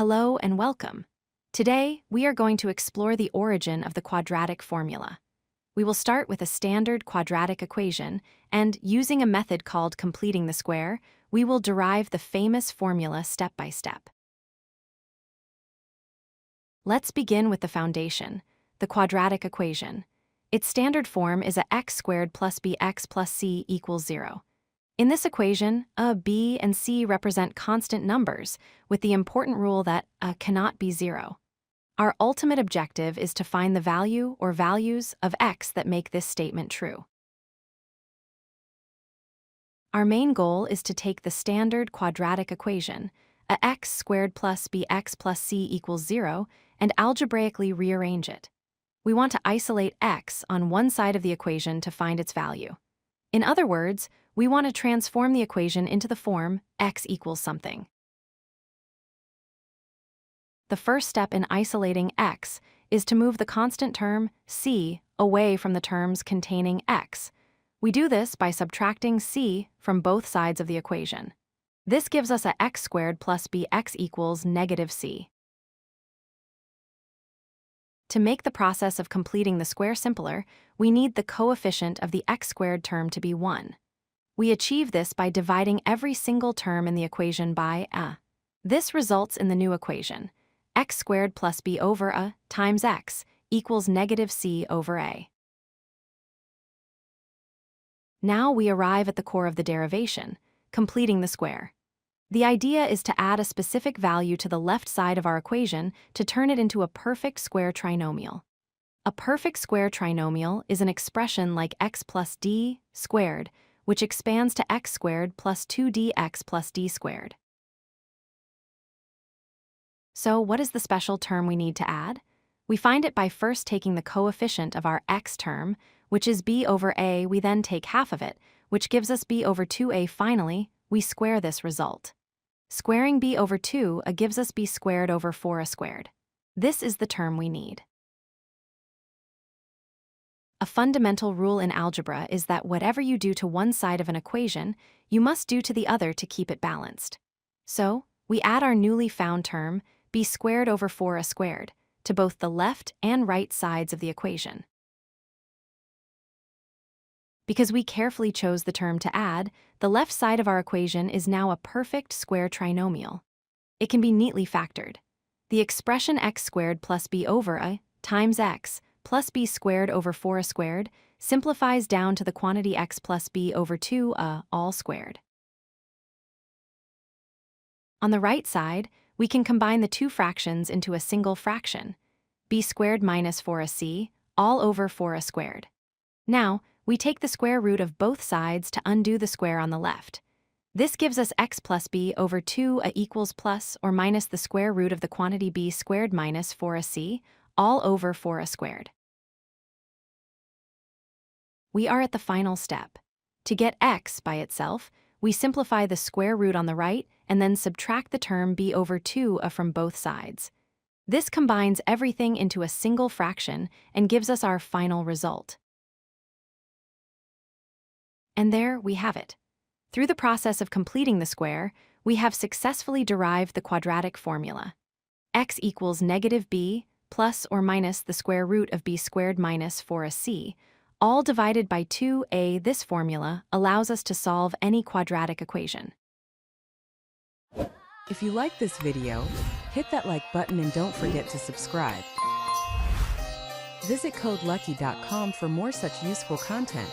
Hello and welcome. Today, we are going to explore the origin of the quadratic formula. We will start with a standard quadratic equation, and using a method called completing the square, we will derive the famous formula step by step. Let's begin with the foundation, the quadratic equation. Its standard form is a x squared plus bx plus c equals 0. In this equation, a, b, and c represent constant numbers, with the important rule that a cannot be 0. Our ultimate objective is to find the value or values of x that make this statement true. Our main goal is to take the standard quadratic equation, a x squared plus bx plus c equals 0, and algebraically rearrange it. We want to isolate x on one side of the equation to find its value. In other words, we want to transform the equation into the form x equals something. The first step in isolating x is to move the constant term c away from the terms containing x. We do this by subtracting c from both sides of the equation. This gives us a x squared plus bx equals negative c. To make the process of completing the square simpler, we need the coefficient of the x squared term to be 1. We achieve this by dividing every single term in the equation by a. This results in the new equation, x squared plus b over a times x equals negative c over a. Now we arrive at the core of the derivation, completing the square. The idea is to add a specific value to the left side of our equation to turn it into a perfect square trinomial. A perfect square trinomial is an expression like x plus d squared, which expands to x squared plus 2dx plus d squared. So what is the special term we need to add? We find it by first taking the coefficient of our x term, which is b over a. We then take half of it, which gives us b over 2a. Finally, we square this result. Squaring b over 2a gives us b squared over 4a squared. This is the term we need. A fundamental rule in algebra is that whatever you do to one side of an equation, you must do to the other to keep it balanced. So, we add our newly found term, b squared over 4a squared, to both the left and right sides of the equation. Because we carefully chose the term to add, the left side of our equation is now a perfect square trinomial. It can be neatly factored. The expression x squared plus b over a times x plus b squared over 4a squared simplifies down to the quantity x plus b over 2a all squared. On the right side, we can combine the two fractions into a single fraction, b squared minus 4ac all over 4a squared. Now, we take the square root of both sides to undo the square on the left. This gives us x plus b over 2a equals plus or minus the square root of the quantity b squared minus 4ac all over 4a squared. We are at the final step. To get x by itself, we simplify the square root on the right and then subtract the term b over 2a from both sides. This combines everything into a single fraction and gives us our final result. And there we have it. Through the process of completing the square, we have successfully derived the quadratic formula. X equals negative b plus or minus the square root of b squared minus 4ac, all divided by 2a. This formula allows us to solve any quadratic equation. If you like this video, hit that like button and don't forget to subscribe. Visit codelucky.com for more such useful content.